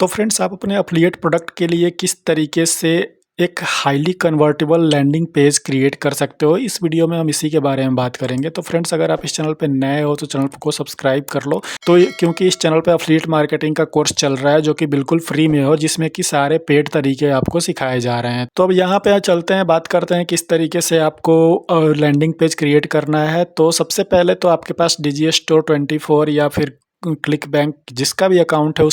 तो फ्रेंड्स आप अपने एफ़िलिएट प्रोडक्ट के लिए किस तरीके से एक highly convertible landing page create कर सकते हो, इस वीडियो में हम इसी के बारे में बात करेंगे। तो फ्रेंड्स अगर आप इस चैनल पे नए हो तो चैनल को सब्सक्राइब कर लो। तो क्योंकि इस चैनल पे एफ़िलिएट मार्केटिंग का कोर्स चल रहा है जो कि बिल्कुल फ्री में हो, जिसमें कि सारे पेड तरीके आपको सिखाए जा रहे हैं। तो अब यहाँ पे चलते हैं, बात करते हैं किस तरीके से आपको लैंडिंग पेज क्रिएट करना है। तो सबसे पहले तो आपके पास DigiStore 24 या फिर क्लिक बैंक जिसका भी अकाउंट है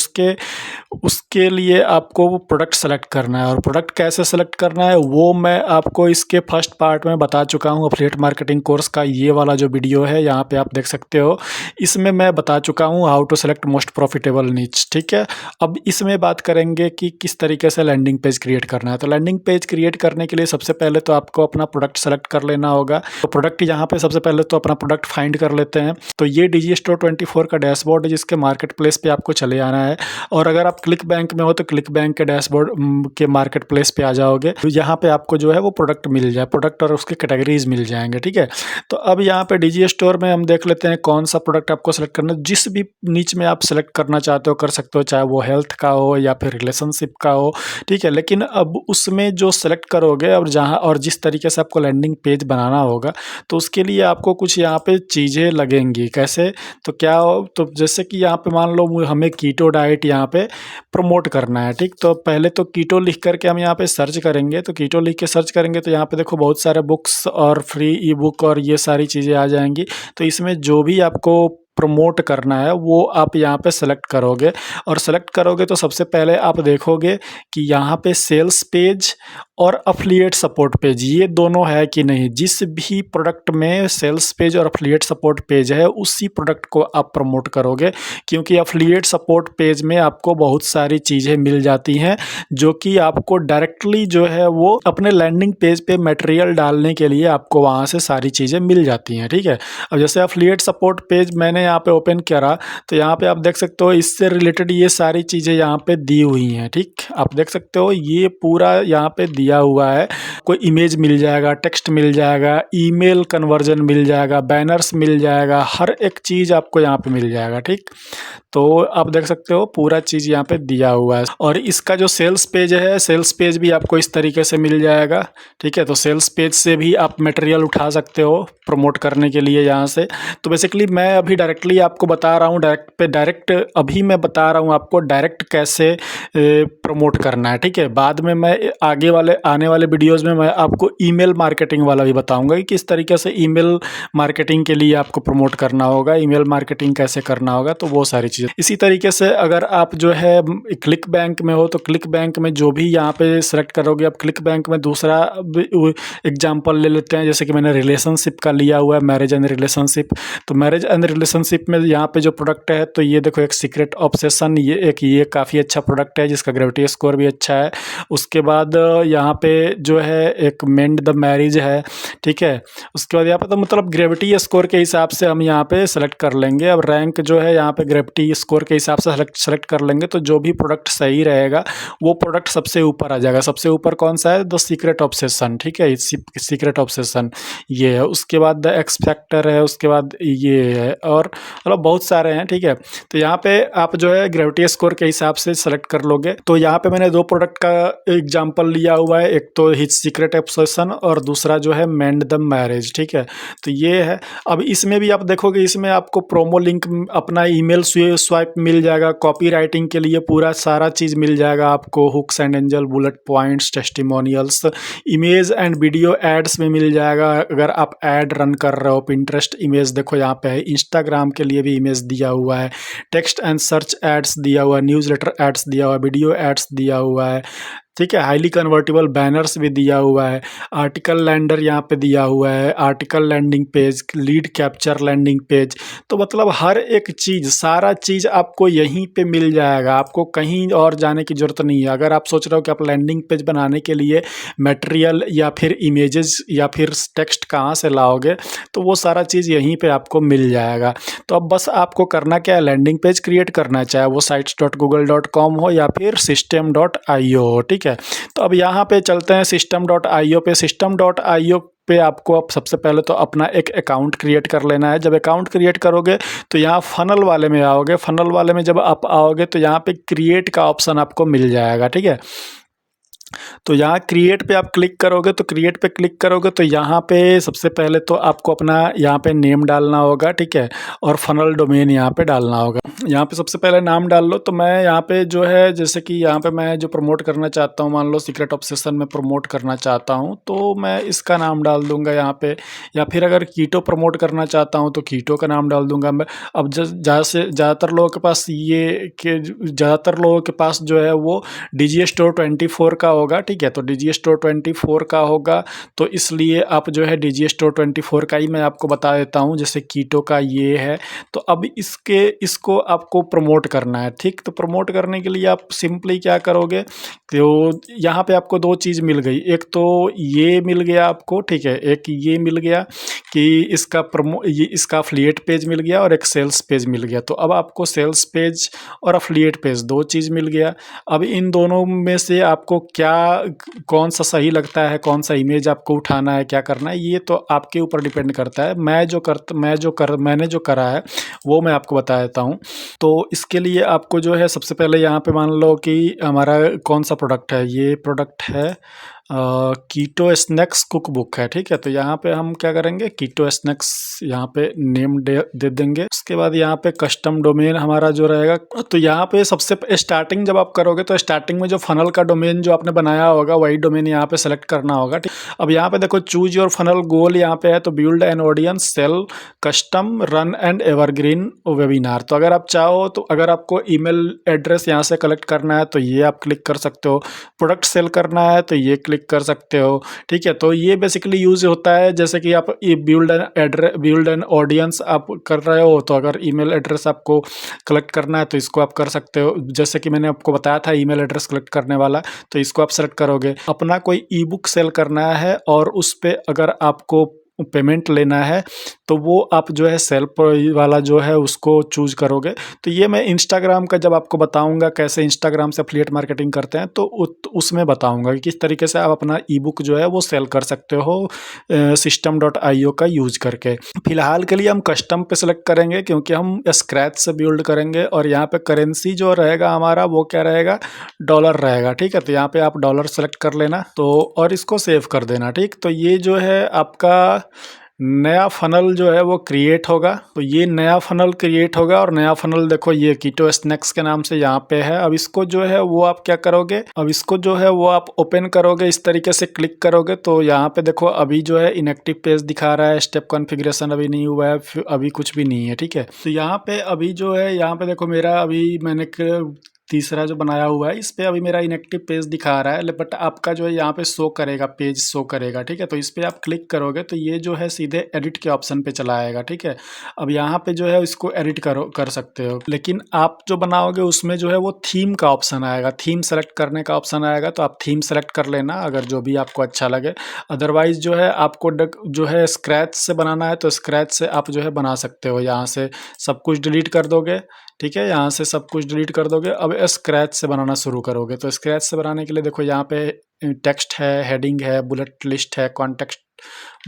उसके लिए आपको वो प्रोडक्ट सेलेक्ट करना है। और प्रोडक्ट कैसे सेलेक्ट करना है वो मैं आपको इसके फर्स्ट पार्ट में बता चुका हूँ। एफ़िलिएट मार्केटिंग कोर्स का ये वाला जो वीडियो है यहाँ पे आप देख सकते हो, इसमें मैं बता चुका हूँ how to select most profitable niche. ठीक है, अब इसमें बात करेंगे कि किस तरीके से लैंडिंग पेज क्रिएट करना है। तो लैंडिंग पेज क्रिएट करने के लिए सबसे पहले तो आपको अपना प्रोडक्ट सेलेक्ट कर लेना होगा। तो प्रोडक्ट यहाँ पे सबसे पहले तो अपना प्रोडक्ट फाइंड कर लेते हैं। तो ये DigiStore 24 का डैशबोर्ड है जिसके मार्केट प्लेस पे आपको चले आना है। और अगर आप क्लिक बैंक में हो तो क्लिक बैंक के डैशबोर्ड के मार्केट प्लेस पे आ जाओगे। तो यहाँ पे आपको जो है वो प्रोडक्ट मिल जाए, प्रोडक्ट और उसके कैटेगरीज मिल जाएंगे। ठीक है, तो अब यहाँ पे DigiStore में हम देख लेते हैं कौन सा प्रोडक्ट आपको सेलेक्ट करना है। जिस भी नीच में आप सेलेक्ट करना चाहते हो कर सकते हो, चाहे वो हेल्थ का हो या फिर रिलेशनशिप का हो। ठीक है, लेकिन अब उसमें जो सेलेक्ट करोगे और जहाँ और जिस तरीके से आपको लैंडिंग पेज बनाना होगा तो उसके लिए आपको कुछ यहाँ पे चीज़ें लगेंगी। कैसे? तो तो जैसे कि यहाँ पे मान लो हमें कीटो डाइट यहाँ पे प्रमोट करना है। ठीक, तो पहले तो कीटो लिख करके हम यहाँ पे सर्च करेंगे। तो कीटो लिख के सर्च करेंगे तो यहाँ पे देखो बहुत सारे बुक्स और फ्री ई बुक और ये सारी चीज़ें आ जाएंगी। तो इसमें जो भी आपको प्रमोट करना है वो आप यहाँ पे सेलेक्ट करोगे। और सेलेक्ट करोगे तो सबसे पहले आप देखोगे कि यहाँ पे सेल्स पेज और एफ़िलिएट सपोर्ट पेज ये दोनों है कि नहीं। जिस भी प्रोडक्ट में सेल्स पेज और एफ़िलिएट सपोर्ट पेज है उसी प्रोडक्ट को आप प्रमोट करोगे, क्योंकि एफ़िलिएट सपोर्ट पेज में आपको बहुत सारी चीज़ें मिल जाती हैं जो कि आपको डायरेक्टली जो है वो अपने लैंडिंग पेज पे मटेरियल डालने के लिए आपको वहाँ से सारी चीज़ें मिल जाती हैं। ठीक है, अब जैसे एफ़िलिएट सपोर्ट पेज मैंने यहाँ पे ओपन करा तो यहाँ पे आप देख सकते हो इससे रिलेटेड ये सारी चीज़ें यहाँ पे दी हुई हैं। ठीक, आप देख सकते हो ये पूरा यहाँ पे दिया हुआ है। कोई इमेज मिल जाएगा, टेक्स्ट मिल जाएगा, ईमेल कन्वर्जन मिल जाएगा, बैनर्स मिल जाएगा, हर एक चीज़ आपको यहाँ पे मिल जाएगा। ठीक, तो आप देख सकते हो पूरा चीज़ यहाँ पे दिया हुआ है। और इसका जो सेल्स पेज है, सेल्स पेज भी आपको इस तरीके से मिल जाएगा। ठीक है, तो सेल्स पेज से भी आप मटेरियल उठा सकते हो प्रमोट करने के लिए यहाँ से। तो बेसिकली मैं अभी डायरेक्टली आपको बता रहा हूँ, डायरेक्ट अभी मैं बता रहा हूँ आपको डायरेक्ट कैसे प्रमोट करना है। ठीक है, बाद में मैं आने वाले वीडियोज़ में मैं आपको ईमेल मार्केटिंग वाला भी बताऊँगा कि किस तरीके से ईमेल मार्केटिंग के लिए आपको प्रमोट करना होगा, ईमेल मार्केटिंग कैसे करना होगा, तो वो सारी चीज़ें। इसी तरीके से अगर आप जो है क्लिक बैंक में हो तो क्लिक बैंक में जो भी यहाँ पे सेलेक्ट करोगे। अब क्लिक बैंक में दूसरा एग्जांपल ले लेते हैं, जैसे कि मैंने रिलेशनशिप का लिया हुआ है, मैरिज एंड रिलेशनशिप। तो मैरिज एंड रिलेशनशिप में यहाँ पे जो प्रोडक्ट है तो ये देखो एक सीक्रेट ऑब्सेशन, ये काफ़ी अच्छा प्रोडक्ट है जिसका ग्रेविटी स्कोर भी अच्छा है। उसके बाद यहाँ पे जो है एक मेंड द मैरिज है। ठीक है, उसके बाद यहाँ पे तो मतलब ग्रेविटी स्कोर के हिसाब से हम यहाँ पे सेलेक्ट कर लेंगे। अब रैंक जो है यहाँ पे ग्रेविटी स्कोर के हिसाब से सेलेक्ट कर लेंगे। तो जो भी प्रोडक्ट सही रहेगा वो प्रोडक्ट सबसे ऊपर आ जाएगा। सबसे ऊपर कौन सा है? The secret obsession. ठीक है, सीक्रेट ऑब्सेशन ये है। उसके बाद द एक्स फैक्टर है, उसके बाद ये है, और मतलब बहुत सारे हैं। ठीक है, तो यहाँ पे आप जो है ग्रेविटी स्कोर के हिसाब से सेलेक्ट कर लोगे। तो यहाँ पे मैंने दो प्रोडक्ट का एग्जांपल लिया हुआ है, एक तो हिज सीक्रेट ऑब्सेशन और दूसरा जो है मेंड द मैरिज। ठीक है, तो ये है। अब इसमें भी आप देखोगे, इसमें आपको प्रोमो लिंक, अपना ईमेल स्वाइप मिल जाएगा, कॉपी राइटिंग के लिए पूरा सारा चीज़ मिल जाएगा आपको, hooks and angel, bullet points, testimonials, image and video ads में मिल जाएगा। अगर आप ऐड रन कर रहे हो, पिंटरेस्ट इमेज देखो यहाँ पे है, इंस्टाग्राम के लिए भी इमेज दिया हुआ है, टेक्स्ट एंड सर्च एड्स दिया हुआ है, न्यूज़लेटर एड्स दिया हुआ है, वीडियो एड्स दिया हुआ है। ठीक है, हाईली कन्वर्टेबल बैनर्स भी दिया हुआ है, आर्टिकल लैंडर यहाँ पे दिया हुआ है, article landing page, lead capture landing page. तो मतलब हर एक चीज़, सारा चीज़ आपको यहीं पे मिल जाएगा, आपको कहीं और जाने की ज़रूरत नहीं है। अगर आप सोच रहे हो कि आप लैंडिंग पेज बनाने के लिए मटेरियल या फिर इमेजेस या फिर टेक्स्ट कहाँ से लाओगे, तो वो सारा चीज़ यहीं पे आपको मिल जाएगा। तो अब बस आपको करना क्या है, लैंडिंग पेज क्रिएट करना है, चाहे वो sites.google.com हो या फिर system.io हो। ठीक है, तो अब यहाँ पे चलते हैं system.io पे। system.io पे आपको अब सबसे पहले तो अपना एक अकाउंट क्रिएट कर लेना है। जब अकाउंट क्रिएट करोगे तो यहाँ फ़नल वाले में आओगे। फ़नल वाले में जब आप आओगे तो यहाँ पे क्रिएट का ऑप्शन आपको मिल जाएगा, ठीक है। तो यहाँ क्रिएट पे आप क्लिक करोगे, तो क्रिएट पे क्लिक करोगे तो यहाँ पे सबसे पहले तो आपको अपना यहाँ पे नेम डालना होगा, ठीक है, और फ़नल डोमेन यहाँ पे डालना होगा। यहाँ पे सबसे पहले नाम डाल लो। तो मैं यहाँ पे जो है, जैसे कि यहाँ पे मैं जो प्रमोट करना चाहता हूँ, मान लो सीक्रेट ऑब्सेशन में प्रमोट करना चाहता हूँ, तो मैं इसका नाम डाल दूंगा यहाँ पे। या फिर अगर कीटो प्रमोट करना चाहता हूँ तो कीटो का नाम डाल दूंगा मैं। अब ज़्यादातर लोगों के पास ज़्यादातर लोगों के पास जो है वो डीजी स्टोर 24 का होगा, ठीक है। तो डीजी स्टोर 24 का होगा, तो इसलिए आप जो है डीजी स्टोर 24 का ही मैं आपको बता देता हूँ। जैसे कीटो का ये है, तो अब इसको आपको प्रमोट करना है, ठीक। तो प्रमोट करने के लिए आप सिंपली क्या करोगे, तो यहाँ पे आपको दो चीज़ मिल गई। एक तो ये मिल गया आपको, ठीक है, एक ये मिल गया कि ये इसका अफिलिएट पेज मिल गया, और एक सेल्स पेज मिल गया। तो अब आपको सेल्स पेज और अफिलिएट पेज दो चीज़ मिल गया। अब इन दोनों में से आपको कौन सा सही लगता है, कौन सा इमेज आपको उठाना है, क्या करना है, ये तो आपके ऊपर डिपेंड करता है। मैंने जो करा है वो मैं आपको बता देता हूँ। तो इसके लिए आपको जो है सबसे पहले यहाँ पे मान लो कि हमारा कौन सा प्रोडक्ट है, ये प्रोडक्ट है कीटो स्नैक्स कुकबुक है, ठीक है। तो यहाँ पे हम क्या करेंगे, कीटो स्नैक्स यहाँ पे नेम दे देंगे। उसके बाद यहाँ पे कस्टम डोमेन हमारा जो रहेगा, तो यहाँ पे सबसे स्टार्टिंग जब आप करोगे तो स्टार्टिंग में जो फनल का डोमेन जो आपने बनाया होगा वही डोमेन यहाँ पे सेलेक्ट करना होगा, ठीक। अब यहाँ पे देखो चूज योर फनल गोल यहाँ पे है, तो build an audience, sale, custom, run and evergreen webinar. तो अगर आप चाहो तो अगर आपको ईमेल एड्रेस यहाँ से कलेक्ट करना है तो ये आप क्लिक कर सकते हो। प्रोडक्ट सेल करना है तो ये क्लिक कर सकते हो, ठीक है। तो ये बेसिकली यूज होता है जैसे कि आप ये बिल्ड एन ऑडियंस आप कर रहे हो, तो अगर ईमेल एड्रेस आपको कलेक्ट करना है तो इसको आप कर सकते हो। जैसे कि मैंने आपको बताया था ईमेल एड्रेस कलेक्ट करने वाला, तो इसको आप सेलेक्ट करोगे। अपना कोई ई बुक सेल करना है और उस पर अगर आपको पेमेंट लेना है तो वो आप जो है सेल्फ वाला जो है उसको चूज करोगे। तो ये मैं इंस्टाग्राम का जब आपको बताऊंगा कैसे इंस्टाग्राम से एफिलिएट मार्केटिंग करते हैं तो उसमें बताऊंगा कि किस तरीके से आप अपना ई बुक जो है वो सेल कर सकते हो system.io का यूज करके। फिलहाल के लिए हम कस्टम पे सेलेक्ट करेंगे क्योंकि हम स्क्रैच से बिल्ड करेंगे, और यहाँ पे करेंसी जो रहेगा हमारा वो क्या रहेगा, डॉलर रहेगा, ठीक है। तो यहाँ पे आप डॉलर सेलेक्ट कर लेना, तो और इसको सेव कर देना, ठीक। तो ये जो है आपका नया फनल जो है वो क्रिएट होगा। तो ये नया फनल क्रिएट होगा, और नया फनल देखो ये कीटो स्नैक्स के नाम से यहाँ पे है। अब इसको जो है वो आप क्या करोगे, अब इसको जो है वो आप ओपन करोगे, इस तरीके से क्लिक करोगे तो यहाँ पे देखो अभी जो है इनएक्टिव पेज दिखा रहा है, स्टेप कॉन्फ़िगरेशन अभी नहीं हुआ है, अभी कुछ भी नहीं है, ठीक है। तो यहाँ पे अभी जो है यहाँ पे देखो मेरा अभी मैंने तीसरा जो बनाया हुआ है इस पे अभी मेरा इनएक्टिव पेज दिखा रहा है, बट आपका जो है यहाँ पे शो करेगा, पेज शो करेगा, ठीक है। तो इस पे आप क्लिक करोगे तो ये जो है सीधे एडिट के ऑप्शन पे चला आएगा, ठीक है। अब यहाँ पे जो है इसको एडिट कर सकते हो, लेकिन आप जो बनाओगे उसमें जो है वो थीम का ऑप्शन आएगा, थीम सेलेक्ट करने का ऑप्शन आएगा। तो आप थीम सेलेक्ट कर लेना अगर जो भी आपको अच्छा लगे। अदरवाइज जो है आपको जो है स्क्रैच से बनाना है तो स्क्रैच से आप जो है बना सकते हो। यहाँ से सब कुछ डिलीट कर दोगे, ठीक है, यहाँ से सब कुछ डिलीट कर दोगे। अब स्क्रैच से बनाना शुरू करोगे। तो स्क्रैच से बनाने के लिए देखो यहाँ पे टेक्स्ट है, हेडिंग है, बुलेट लिस्ट है, कॉन्टेक्स्ट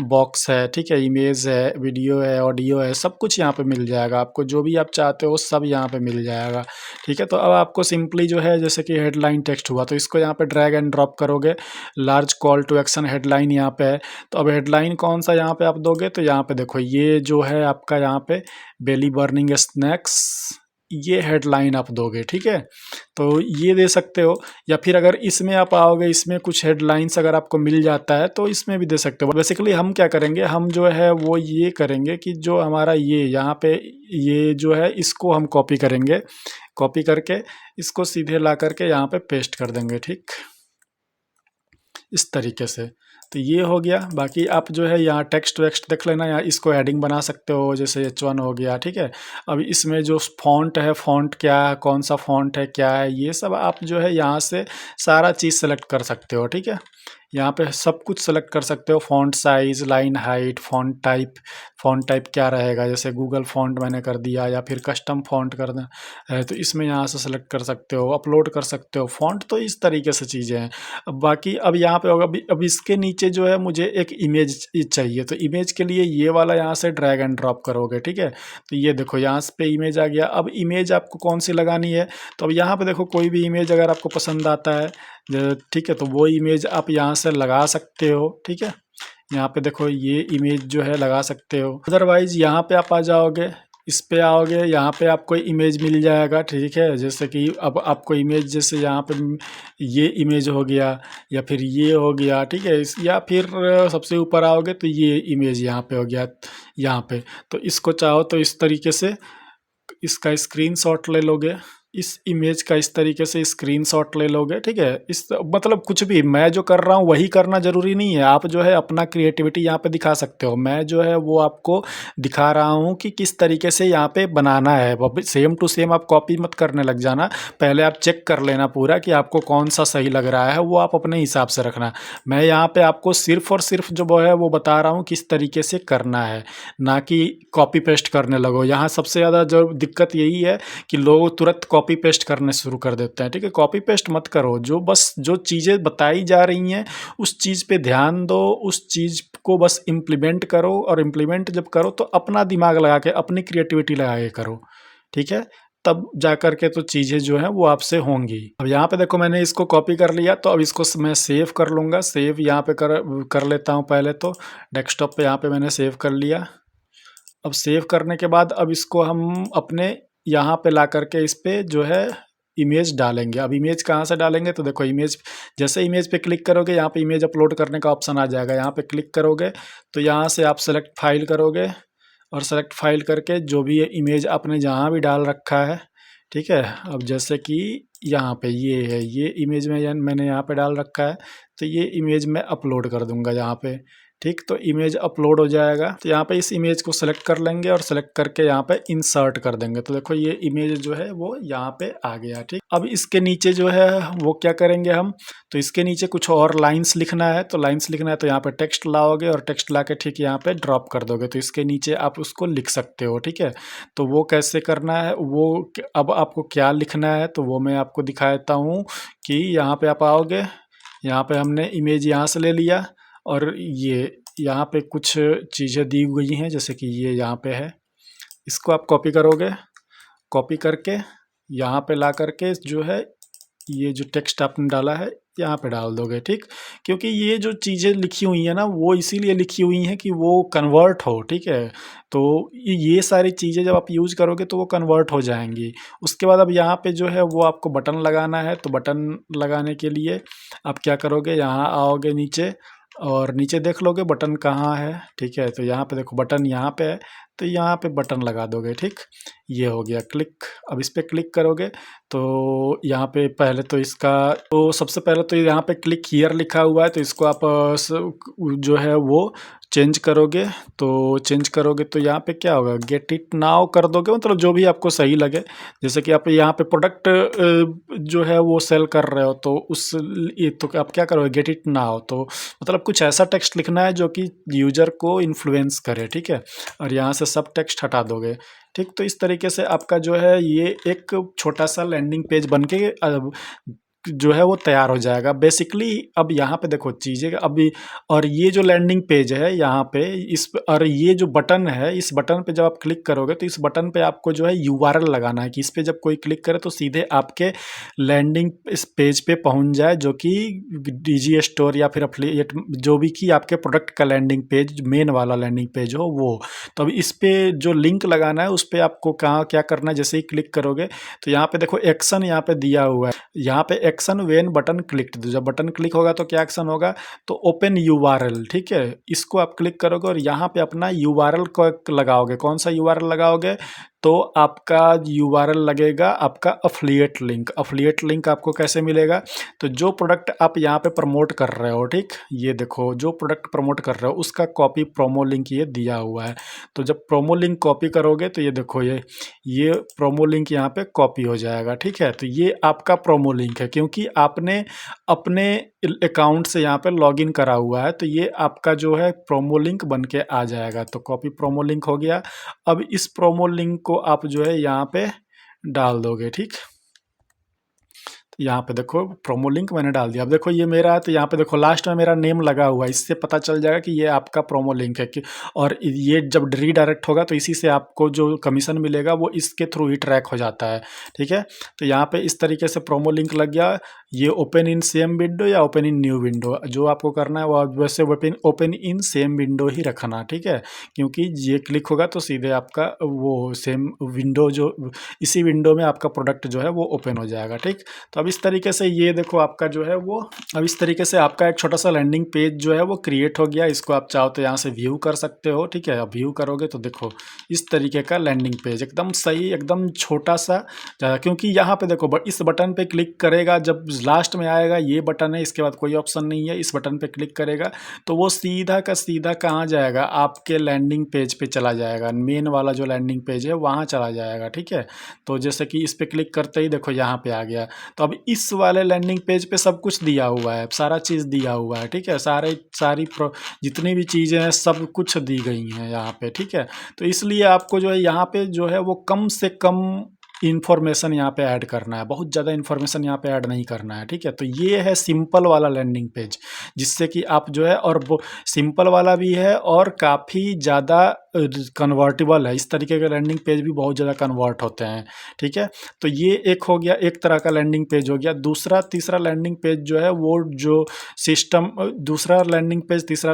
बॉक्स है, ठीक है, इमेज है, वीडियो है, ऑडियो है, सब कुछ यहाँ पे मिल जाएगा। आपको जो भी आप चाहते हो सब यहाँ पे मिल जाएगा, ठीक है। तो अब आपको सिंपली जो है जैसे कि हेडलाइन टेक्स्ट हुआ तो इसको यहाँ पे ड्रैग एंड ड्रॉप करोगे। Large call to action headline यहाँ पे है, तो अब हेडलाइन कौन सा यहाँ पे आप दोगे, तो यहाँ पे देखो ये जो है आपका यहाँ पे बेली बर्निंग स्नैक्स, ये हेडलाइन आप दोगे, ठीक है। तो ये दे सकते हो, या फिर अगर इसमें आप आओगे, इसमें कुछ हेडलाइंस अगर आपको मिल जाता है तो इसमें भी दे सकते हो। बेसिकली हम क्या करेंगे, हम जो है वो ये करेंगे कि जो हमारा ये यहाँ पे ये जो है इसको हम कॉपी करेंगे, कॉपी करके इसको सीधे ला करके यहाँ पे पेस्ट कर देंगे, ठीक, इस तरीके से। तो ये हो गया। बाकी आप जो है यहाँ टेक्स्ट वेक्स्ट देख लेना, या इसको हेडिंग बना सकते हो, जैसे H1 हो गया, ठीक है। अब इसमें जो फॉन्ट है, फॉन्ट क्या है, कौन सा फॉन्ट है, क्या है, ये सब आप जो है यहाँ से सारा चीज़ सेलेक्ट कर सकते हो, ठीक है। यहाँ पे सब कुछ सेलेक्ट कर सकते हो, font size, line height, font type क्या रहेगा, जैसे गूगल फ़ॉन्ट मैंने कर दिया या फिर कस्टम फ़ॉन्ट करना है तो इसमें यहाँ से सेलेक्ट कर सकते हो, अपलोड कर सकते हो फ़ॉन्ट। तो इस तरीके से चीज़ें हैं। अब बाकी अब यहाँ पे होगा, अब इसके नीचे जो है मुझे एक इमेज चाहिए, तो इमेज के लिए ये वाला यहाँ से ड्रैग एंड ड्रॉप करोगे, ठीक है। तो ये देखो यहाँ पे इमेज आ गया। अब इमेज आपको कौन सी लगानी है, तो अब यहाँ पे देखो कोई भी इमेज अगर आपको पसंद आता है, ठीक है, तो वो इमेज आप यहाँ से लगा सकते हो, ठीक है। यहाँ पे देखो ये इमेज जो है लगा सकते हो। अदरवाइज यहाँ पे आप आ जाओगे, इस पे आओगे, यहाँ पे आपको इमेज मिल जाएगा, ठीक है। जैसे कि अब आपको इमेज, जैसे यहाँ पे ये इमेज हो गया या फिर ये हो गया, ठीक है। या फिर सबसे ऊपर आओगे तो ये इमेज यहाँ पे हो गया, यहाँ पे। तो इसको चाहो तो इस तरीके से इसका स्क्रीनशॉट ले लोगे, इस इमेज का इस तरीके से स्क्रीनशॉट ले लोगे, ठीक है। इस मतलब कुछ भी मैं जो कर रहा हूँ वही करना ज़रूरी नहीं है, आप जो है अपना क्रिएटिविटी यहाँ पे दिखा सकते हो। मैं जो है वो आपको दिखा रहा हूँ कि किस तरीके से यहाँ पे बनाना है। सेम टू सेम आप कॉपी मत करने लग जाना, पहले आप चेक कर लेना पूरा कि आपको कौन सा सही लग रहा है, वो आप अपने हिसाब से रखना। मैं यहाँ पे आपको सिर्फ और सिर्फ जो वो है वो बता रहा हूँ किस तरीके से करना है, ना कि कॉपी पेस्ट करने लगो। यहाँ सबसे ज़्यादा जो दिक्कत यही है कि लोग तुरंत कॉपी पेस्ट करने शुरू कर देते हैं, ठीक है। कॉपी पेस्ट मत करो, बस जो चीज़ें बताई जा रही हैं उस चीज़ पे ध्यान दो, उस चीज़ को बस इम्प्लीमेंट करो। और इम्प्लीमेंट जब करो तो अपना दिमाग लगा के, अपनी क्रिएटिविटी लगा के करो, ठीक है। तब जा कर के तो चीज़ें जो हैं वो आपसे होंगी। अब यहाँ पे देखो मैंने इसको कॉपी कर लिया, तो अब इसको मैं सेव कर लूँगा। सेव यहाँ पे कर लेता हूँ पहले तो। डेस्कटॉप पे यहाँ पे मैंने सेव कर लिया। अब सेव करने के बाद अब इसको हम अपने यहाँ पे ला करके इस पे जो है इमेज डालेंगे। अब इमेज कहाँ से डालेंगे, तो देखो इमेज, जैसे इमेज पे क्लिक करोगे यहाँ पे इमेज अपलोड करने का ऑप्शन आ जाएगा। यहाँ पे क्लिक करोगे तो यहाँ से आप सेलेक्ट फाइल करोगे, और सेलेक्ट फाइल करके जो भी ये इमेज आपने जहाँ भी डाल रखा है, ठीक है। अब जैसे कि यहाँ पे ये है, ये इमेज में मैंने यहाँ पे डाल रखा है, तो ये इमेज मैं अपलोड कर दूंगा यहाँ पे, ठीक। तो इमेज अपलोड हो जाएगा। तो यहाँ पे इस इमेज को सेलेक्ट कर लेंगे और सेलेक्ट करके यहाँ पे इंसर्ट कर देंगे। तो देखो ये इमेज जो है वो यहाँ पे आ गया, ठीक। अब इसके नीचे जो है वो क्या करेंगे हम, तो इसके नीचे कुछ और लाइंस लिखना है। तो लाइंस लिखना है तो यहाँ पे टेक्स्ट लाओगे और टेक्स्ट ला के ठीक यहाँ पे ड्रॉप कर दोगे, तो इसके नीचे आप उसको लिख सकते हो, ठीक है। तो वो कैसे करना है, वो अब आपको क्या लिखना है तो वो मैं आपको दिखा देता हूँ। कि यहाँ पे आप आओगे, यहाँ पे हमने इमेज यहाँ से ले लिया, और ये यहाँ पे कुछ चीज़ें दी गई हैं, जैसे कि ये यहाँ पे है, इसको आप कॉपी करोगे। कॉपी करके यहाँ पे ला करके जो है ये जो टेक्स्ट आपने डाला है यहाँ पे डाल दोगे, ठीक। क्योंकि ये जो चीज़ें लिखी हुई हैं ना वो इसीलिए लिखी हुई हैं कि वो कन्वर्ट हो, ठीक है। तो ये सारी चीज़ें जब आप यूज़ करोगे तो वो कन्वर्ट हो जाएंगी। उसके बाद अब यहाँ पे जो है वो आपको बटन लगाना है। तो बटन लगाने के लिए आप क्या करोगे, यहाँ आओगे नीचे, और नीचे देख लोगे बटन कहाँ है, ठीक है। तो यहाँ पे देखो बटन यहाँ पे है, तो यहाँ पे बटन लगा दोगे, ठीक। ये हो गया क्लिक। अब इस पे क्लिक करोगे तो यहाँ पे पहले तो इसका, तो सबसे पहले तो यहाँ पे क्लिक हियर लिखा हुआ है, तो इसको आप जो है वो चेंज करोगे। तो चेंज करोगे तो यहाँ पे क्या होगा, गेट इट नाउ कर दोगे, मतलब जो भी आपको सही लगे। जैसे कि आप यहाँ पे प्रोडक्ट जो है वो सेल कर रहे हो, तो तो आप क्या करोगे, गेट इट नाउ। तो मतलब कुछ ऐसा टेक्स्ट लिखना है जो कि यूजर को इन्फ्लुएंस करे, ठीक है। और यहाँ से सब टेक्स्ट हटा दोगे, ठीक। तो इस तरीके से आपका जो है ये एक छोटा सा लैंडिंग पेज बन के जो है वो तैयार हो जाएगा बेसिकली। अब यहाँ पे देखो चीज़ें अभी, और ये जो लैंडिंग पेज है यहाँ पे, और ये जो बटन है, इस बटन पे जब आप क्लिक करोगे तो इस बटन पे आपको जो है यूआरएल लगाना है कि इस पे जब कोई क्लिक करे तो सीधे आपके लैंडिंग इस पेज पे पहुँच जाए, जो कि डीजी स्टोर या फिर एफिलिएट जो भी कि आपके प्रोडक्ट का लैंडिंग पेज, मेन वाला लैंडिंग पेज हो वो। तो अब इस पे जो लिंक लगाना है उस पर आपको कहाँ क्या करना है, जैसे ही क्लिक करोगे तो यहाँ पे देखो एक्शन यहाँ पे दिया हुआ है, यहाँ पे एक्शन व्हेन बटन क्लिक। जब बटन क्लिक होगा तो क्या एक्शन होगा, तो ओपन यूआरएल, ठीक है। इसको आप क्लिक करोगे और यहाँ पे अपना यूआरएल को लगाओगे। कौन सा यूआरएल लगाओगे, तो आपका यूआरएल लगेगा आपका अफिलिएट लिंक। अफिलिएट लिंक आपको कैसे मिलेगा, तो जो प्रोडक्ट आप यहाँ पे प्रमोट कर रहे हो, ठीक, ये देखो जो प्रोडक्ट प्रमोट कर रहे हो उसका कॉपी प्रोमो लिंक ये दिया हुआ है। तो जब प्रोमो लिंक कॉपी करोगे तो ये देखो ये प्रोमो लिंक यहाँ पे कॉपी हो जाएगा, ठीक है। तो ये आपका प्रोमो लिंक है, क्योंकि आपने अपने अकाउंट से यहाँ पे लॉगिन करा हुआ है, तो ये आपका जो है प्रोमो लिंक बन के आ जाएगा। तो कॉपी प्रोमो लिंक हो गया। अब इस प्रोमो लिंक को आप जो है यहाँ पे डाल दोगे, ठीक। यहाँ पे देखो प्रोमो लिंक मैंने डाल दिया। अब देखो ये मेरा है, तो यहाँ पे देखो लास्ट में मेरा नेम लगा हुआ है, इससे पता चल जाएगा कि ये आपका प्रोमो लिंक है कि, और ये जब रीडायरेक्ट होगा तो इसी से आपको जो कमीशन मिलेगा वो इसके थ्रू ही ट्रैक हो जाता है, ठीक है। तो यहाँ पे इस तरीके से प्रोमो लिंक लग गया। ये ओपन इन सेम विंडो या ओपन इन न्यू विंडो, जो आपको करना है वो आप वैसे ओपन इन सेम विंडो ही रखना, ठीक है, क्योंकि ये क्लिक होगा तो सीधे आपका वो सेम विंडो जो इसी विंडो में आपका प्रोडक्ट जो है वो ओपन हो जाएगा, ठीक। तो अब इस तरीके से ये देखो आपका जो है वो, अब इस तरीके से आपका एक छोटा सा लैंडिंग पेज जो है वो क्रिएट हो गया। इसको आप चाहो तो यहाँ से व्यू कर सकते हो, ठीक है। अब व्यू करोगे तो देखो इस तरीके का लैंडिंग पेज एकदम सही, एकदम छोटा सा ज़्यादा, क्योंकि यहाँ पे देखो इस बटन पे क्लिक करेगा, जब लास्ट में आएगा ये बटन है, इसके बाद कोई ऑप्शन नहीं है, इस बटन पे क्लिक करेगा तो वो सीधा का सीधा कहाँ जाएगा, आपके लैंडिंग पेज पे चला जाएगा, मेन वाला जो लैंडिंग पेज है वहाँ चला जाएगा, ठीक है। तो जैसे कि इस पे क्लिक करते ही देखो यहाँ पे आ गया। तो अब इस वाले लैंडिंग पेज पे सब कुछ दिया हुआ है, सारा चीज़ दिया हुआ है, ठीक है। सारी जितनी भी चीज़ें हैं सब कुछ दी गई हैं यहाँ पे, ठीक है। तो इसलिए आपको जो है यहाँ पे जो है वो कम से कम इन्फॉर्मेशन यहाँ पे ऐड करना है, बहुत ज़्यादा इन्फॉर्मेशन यहाँ पे ऐड नहीं करना है, ठीक है। तो ये है सिंपल वाला लैंडिंग पेज, जिससे कि आप जो है, और वो सिंपल वाला भी है और काफ़ी ज़्यादा कन्वर्टेबल है। इस तरीके के लैंडिंग पेज भी बहुत ज़्यादा कन्वर्ट होते हैं, ठीक है। तो ये एक हो गया, एक तरह का लैंडिंग पेज हो गया। तीसरा लैंडिंग पेज जो है वो जो तीसरा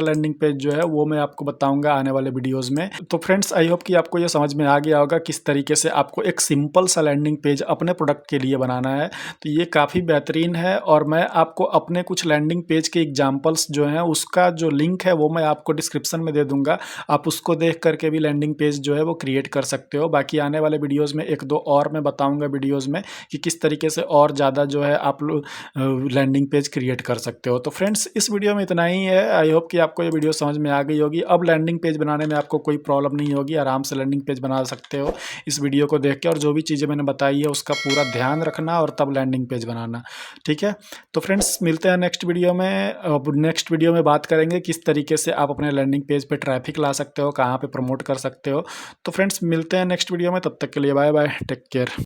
लैंडिंग पेज जो है वो मैं आपको बताऊंगा आने वाले वीडियोस में। तो फ्रेंड्स आई होप कि आपको ये समझ में आ गया होगा किस तरीके से आपको एक सिंपल सा लैंडिंग पेज अपने प्रोडक्ट के लिए बनाना है। तो ये काफ़ी बेहतरीन है, और मैं आपको अपने कुछ लैंडिंग पेज के एग्जाम्पल्स जो हैं उसका जो लिंक है वो मैं आपको डिस्क्रिप्शन में दे दूंगा, आप उसको देख करके भी लैंडिंग पेज जो है वो क्रिएट कर सकते हो। बाकी आने वाले वीडियोस में एक दो और मैं बताऊंगा वीडियोस में कि किस तरीके से और ज़्यादा जो है आप लोग लैंडिंग पेज क्रिएट कर सकते हो। तो फ्रेंड्स इस वीडियो में इतना ही है। आई होप कि आपको ये वीडियो समझ में आ गई होगी। अब लैंडिंग पेज बनाने में आपको कोई प्रॉब्लम नहीं होगी, आराम से लैंडिंग पेज बना सकते हो इस वीडियो को देख के, और जो भी चीज़ें मैंने बताई है उसका पूरा ध्यान रखना और तब लैंडिंग पेज बनाना, ठीक है। तो फ्रेंड्स मिलते हैं नेक्स्ट वीडियो में। अब नेक्स्ट वीडियो में बात करेंगे किस तरीके से आप अपने लैंडिंग पेज पे ट्रैफिक ला सकते हो, कहाँ पे प्रमोट कर सकते हो। तो फ्रेंड्स मिलते हैं नेक्स्ट वीडियो में, तब तक के लिए बाय बाय, टेक केयर।